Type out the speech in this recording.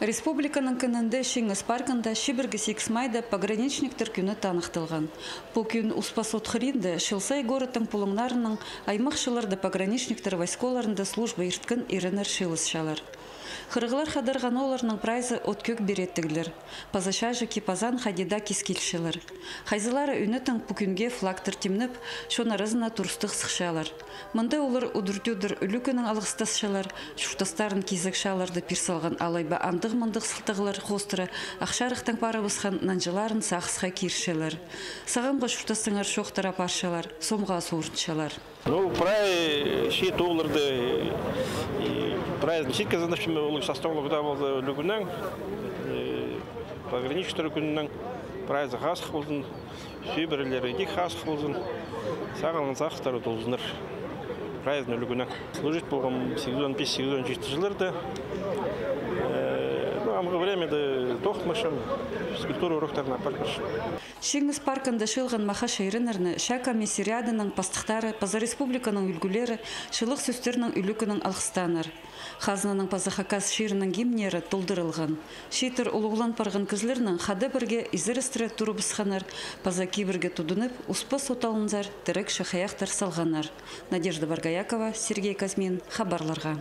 Республиканың көнендә Шеңес паркында шибіргі 8 майда пограничниктер күні танықтылған. Бұл күн Успасот Хринді Шилсай городтың пулыңларының аймақшыларды пограничниктер войсколарында служба ирткін иренер шилысшалар. Хырғылар қадырған оларының прайзы өткөк береттігілер. Пазашажы кипазан хадида кескелшілер. Хайзылары үнітің пүкінге флагтыр темніп, шонарызына турстық сықшалар. Мұнда олар удырдюдыр үлікінің алғыстасшалар, шуштастарын кезік шаларды пирсалған алайба андық-мұндық сылтығылар қостыры, ақшарықтың пары бұсқан нанжыларын сақсыға кершелер. Сағамға шуштастыңар шоқтыра паршалар, сомға суыртшалар. Праздничек занавшими улыб составлю выдавал люгунан, пограничный люгунан, праздник хасхузен, фибриллеры ди хасхузен, саган захтару толзнер, праздник люгунан. Служить полгом сезон 5 сезон чистжилерда. Амғы времяда тоқмашым, скульптура урақтарына паркмашым. Шеңес паркында шылған маха шайрынарны шака мессириадының пастықтары, паза республиканың үлгілері, шылық сөстерінің үлікінің алғыстаныр. Хазнаның пазахакас ширінің гимнері толдырылған. Шейтір ұлығылан парған кізлерінің хады бірге изірістірі тұрыбысқанар, паза кейбірге тудынып, успа соталынзар, тірік шахаяқтар салғанар. Надежда Баргаякова, Сергей Казмин, хабарларға.